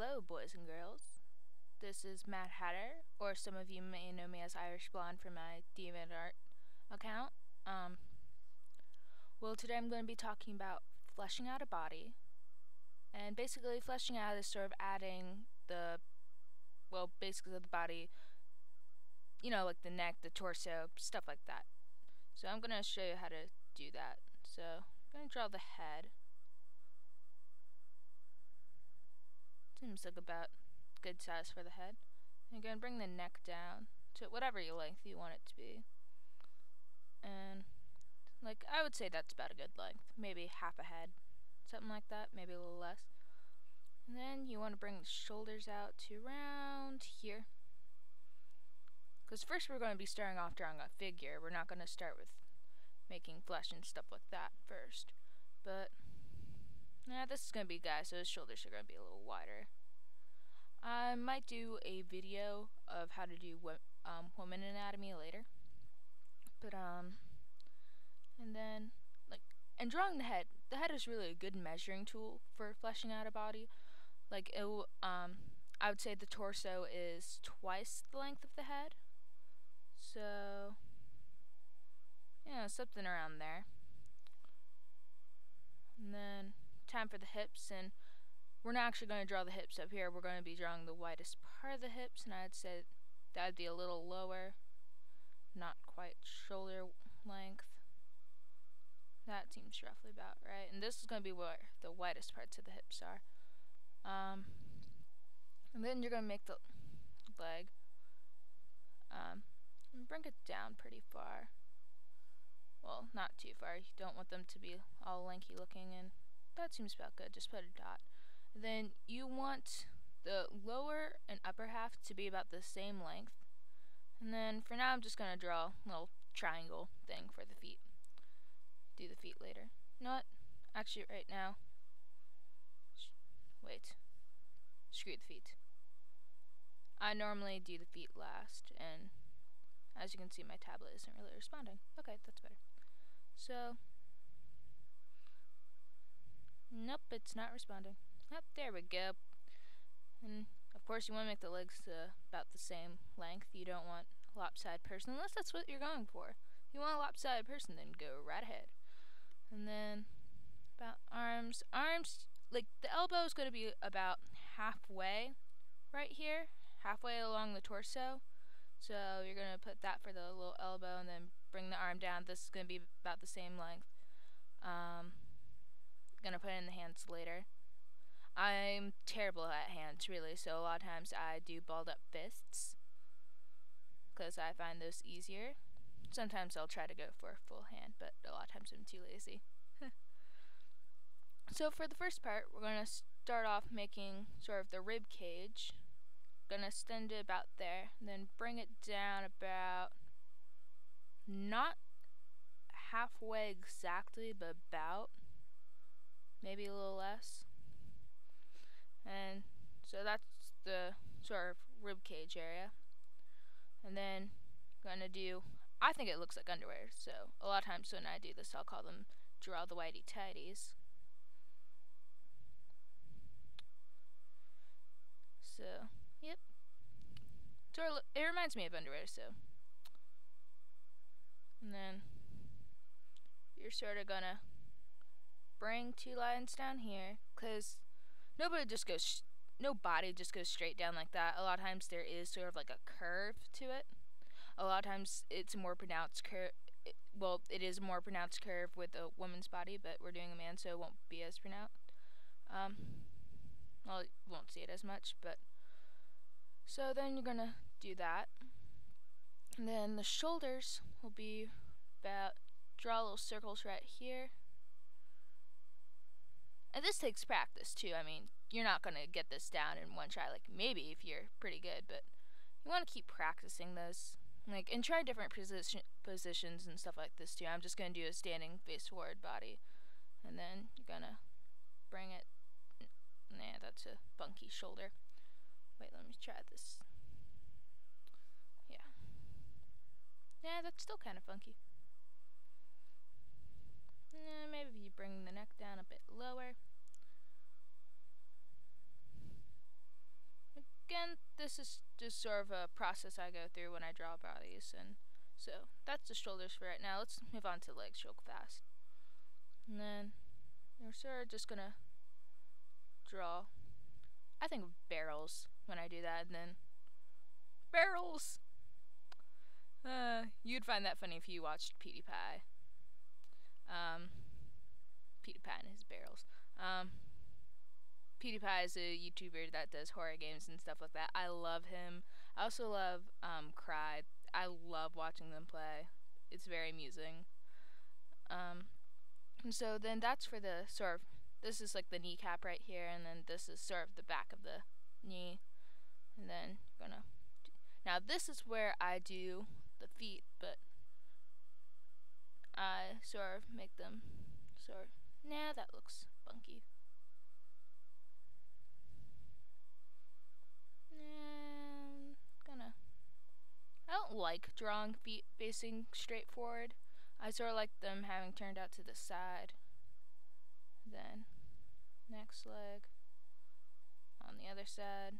Hello, boys and girls. This is Matt Hatter, or some of you may know me as Irish Blonde from my DeviantArt account. Well, today I'm going to be talking about fleshing out a body. And basically, fleshing out is sort of adding basically the body, like the neck, the torso, stuff like that. So I'm going to show you how to do that. So I'm going to draw the head. Seems like about good size for the head. You're going to bring the neck down to whatever length you want it to be. And I would say that's about a good length. Maybe half a head. Something like that. Maybe a little less. And then you want to bring the shoulders out to around here. Because first we're going to be starting off drawing a figure. We're not going to start with making flesh and stuff like that first. But, yeah, this is going to be a guy, so his shoulders are going to be a little wider. I might do a video of how to do woman anatomy later. But, and then, and drawing the head is really a good measuring tool for fleshing out a body. I would say the torso is twice the length of the head. So, yeah, something around there. And then, time for the hips, and we're not actually going to draw the hips up here. We're going to be drawing the widest part of the hips, and I'd say that would be a little lower, not quite shoulder length. That seems roughly about right. And this is going to be where the widest parts of the hips are. And then you're going to make the leg. And bring it down pretty far. Well, not too far. You don't want them to be all lanky looking, and that seems about good. Just put a dot. And then you want the lower and upper half to be about the same length. And then for now I'm just going to draw a little triangle thing for the feet. Do the feet later. You know what? Actually, right now. Wait. Screw the feet. I normally do the feet last, and as you can see, my tablet isn't really responding. Okay, that's better. So, nope, it's not responding. Yep, there we go. And of course, you want to make the legs about the same length. You don't want a lopsided person, unless that's what you're going for. If you want a lopsided person, then go right ahead. And then about arms. Like the elbow is going to be about halfway right here, halfway along the torso. So you're going to put that for the little elbow and then bring the arm down. This is going to be about the same length. Going to put in the hands later. I'm terrible at hands, really, so a lot of times I do balled up fists because I find those easier. Sometimes I'll try to go for a full hand, but a lot of times I'm too lazy. So for the first part, we're going to start off making sort of the rib cage. Going to extend it about there, and then bring it down about not halfway exactly, but about maybe a little less. And so that's the sort of rib cage area. And then gonna do, I think it looks like underwear, so a lot of times when I do this I'll call them draw the whitey tighties. So, yep. It reminds me of underwear, so. And then you're sort of gonna bring two lines down here, because no body just goes straight down like that. A lot of times there is sort of like a curve to it. A lot of times it's a more pronounced curve. Well, it is a more pronounced curve with a woman's body, but we're doing a man, so it won't be as pronounced. Well, you won't see it as much, but so then you're gonna do that. And then the shoulders will be about, draw little circles right here. And this takes practice too. I mean, you're not gonna get this down in one try. Like maybe if you're pretty good, but you want to keep practicing this. And try different positions and stuff like this too. I'm just gonna do a standing face forward body, and then you're gonna bring it. Nah, that's a funky shoulder. Wait, let me try this. Yeah. Yeah, that's still kind of funky. Maybe if you bring the neck down a bit lower. this is just sort of a process I go through when I draw bodies. And so that's the shoulders for right now. Let's move on to legs real fast. And then we're sort of just gonna draw, I think of barrels when I do that, and then barrels. You'd find that funny if you watched PewDiePie. PewDiePie and his barrels. PewDiePie is a YouTuber that does horror games and stuff like that. I love him. I also love Cry. I love watching them play. It's very amusing. And so then that's for the sort of, this is like the kneecap right here, and then this is sort of the back of the knee. And then you're gonna, now this is where I do the feet, but I sort of make them sort of, nah, that looks funky. I don't like drawing feet facing straight forward. I sort of like them having turned out to the side. Then next leg on the other side.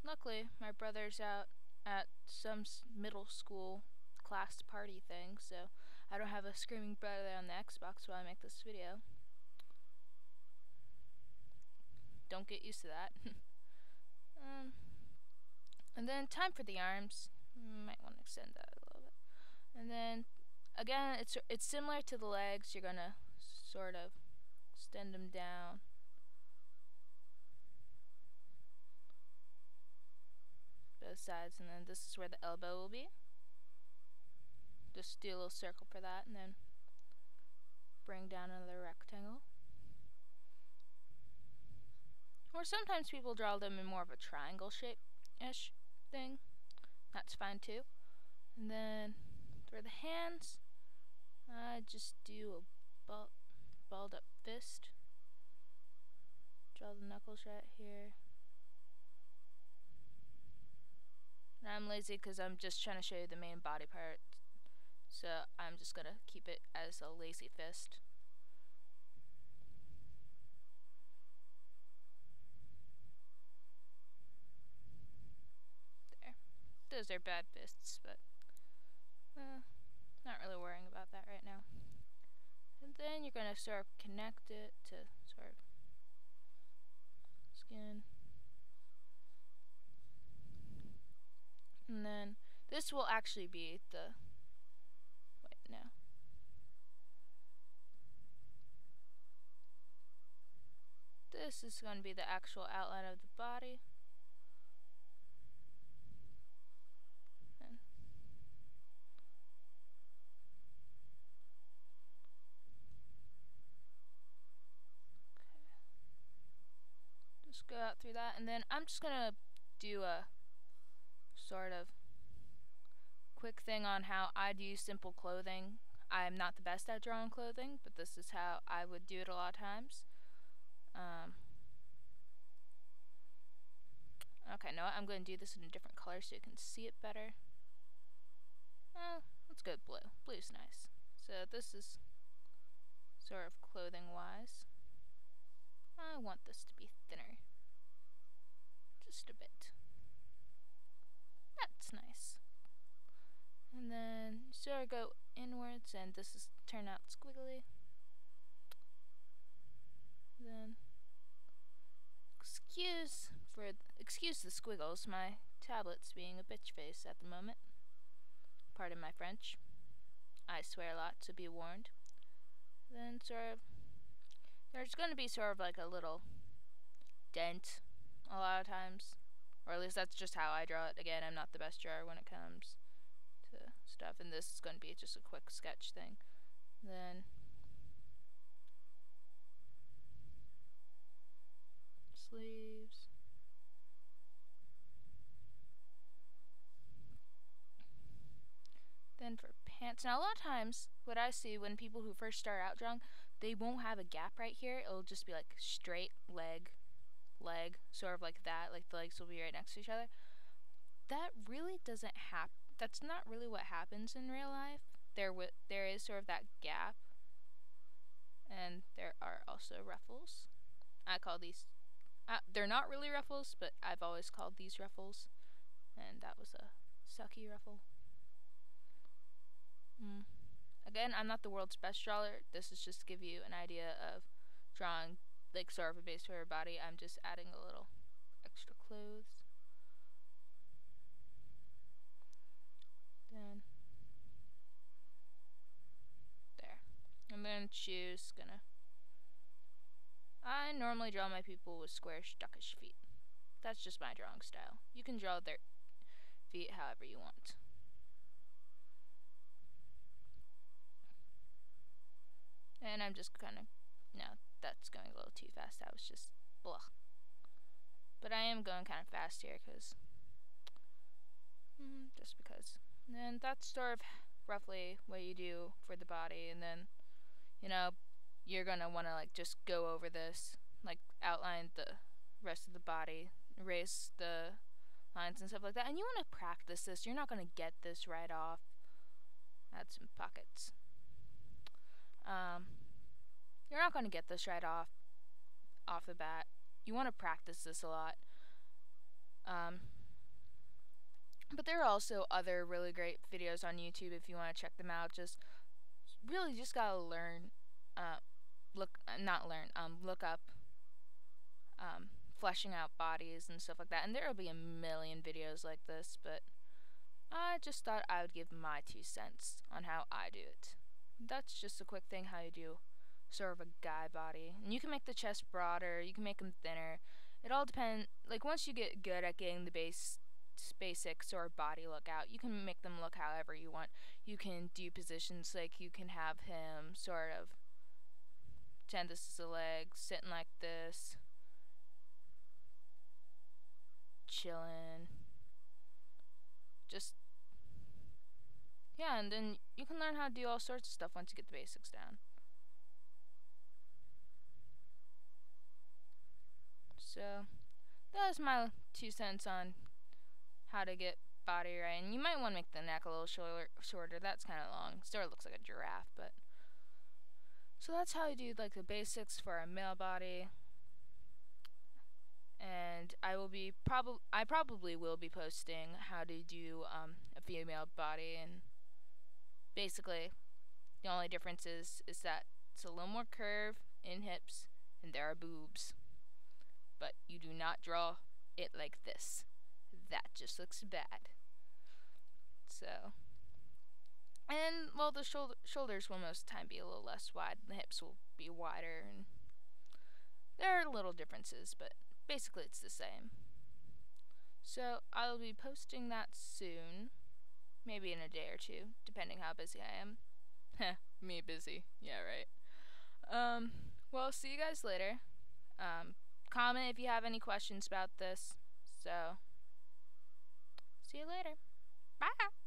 Luckily, my brother's out at some middle school class party thing, so I don't have a screaming brother on the Xbox while I make this video. Don't get used to that. And then time for the arms. Might want to extend that a little bit. And then again, it's similar to the legs. You're gonna sort of extend them down. Both sides, and then this is where the elbow will be. Just do a little circle for that, and then bring down another rectangle. Or sometimes people draw them in more of a triangle shape-ish thing. That's fine too. And then for the hands, I just do a balled up fist. Draw the knuckles right here. And I'm lazy because I'm just trying to show you the main body part. So I'm just gonna keep it as a lazy fist. Those are bad fists, but not really worrying about that right now. And then you're going to sort of connect it to sort of skin. And then this will actually be the, wait, no. This is going to be the actual outline of the body. Go out through that, and then I'm just gonna do a sort of quick thing on how I do simple clothing. I'm not the best at drawing clothing, but this is how I would do it a lot of times. Okay, no, I'm going to do this in a different color so you can see it better. Let's go with blue. Blue's nice. So this is sort of clothing wise. I want this to be thinner. Just a bit. That's nice. And then sort of go inwards, and this is turn out squiggly. Then excuse the squiggles. My tablet's being a bitch face at the moment. Pardon my French. I swear a lot, so be warned. Then sort of there's going to be sort of like a little dent a lot of times, or at least that's just how I draw it. Again, I'm not the best drawer when it comes to stuff, and this is going to be just a quick sketch thing. Then sleeves. Then for pants. Now a lot of times what I see when people who first start out drawing, they won't have a gap right here. It'll just be like straight leg, sort of like that, like the legs will be right next to each other. That really doesn't happen. That's not really what happens in real life. There is sort of that gap. And there are also ruffles. I call these, they're not really ruffles, but I've always called these ruffles. And that was a sucky ruffle. Again, I'm not the world's best drawer. This is just to give you an idea of drawing like sort of a base for her body. I'm just adding a little extra clothes. Then there. And then shoes, I normally draw my people with square stuckish feet. That's just my drawing style. You can draw their feet however you want. And I'm just no, that's going a little too fast. That was just blah. But I am going kind of fast here just because. And that's sort of roughly what you do for the body. And then, you're gonna want to just go over this, outline the rest of the body, erase the lines and stuff like that. And you want to practice this. You're not gonna get this right off. Add some pockets. You're not gonna get this right off the bat. You want to practice this a lot. But there are also other really great videos on YouTube if you want to check them out. Just gotta learn, look up fleshing out bodies and stuff like that. And there will be a million videos like this, but I just thought I would give my 2 cents on how I do it. That's just a quick thing how you do sort of a guy body. And you can make the chest broader, you can make them thinner. It all depends. Once you get good at getting the basic sort of body look out, you can make them look however you want. You can do positions you can have him sort of pretend this is a leg, sitting like this, chilling, and then you can learn how to do all sorts of stuff once you get the basics down. So that was my 2 cents on how to get body right. And you might want to make the neck a little shorter. That's kind of long. Still looks like a giraffe, but so that's how you do the basics for a male body. And I probably will be posting how to do a female body. And basically the only difference is that it's a little more curve in hips and there are boobs, but you do not draw it like this. That just looks bad. So, and the shoulders will most of the time be a little less wide, the hips will be wider, and there are little differences, but basically it's the same. So I'll be posting that soon, maybe in a day or 2, depending how busy I am. Me busy, yeah, right. Well, see you guys later. Comment if you have any questions about this. So, see you later. Bye.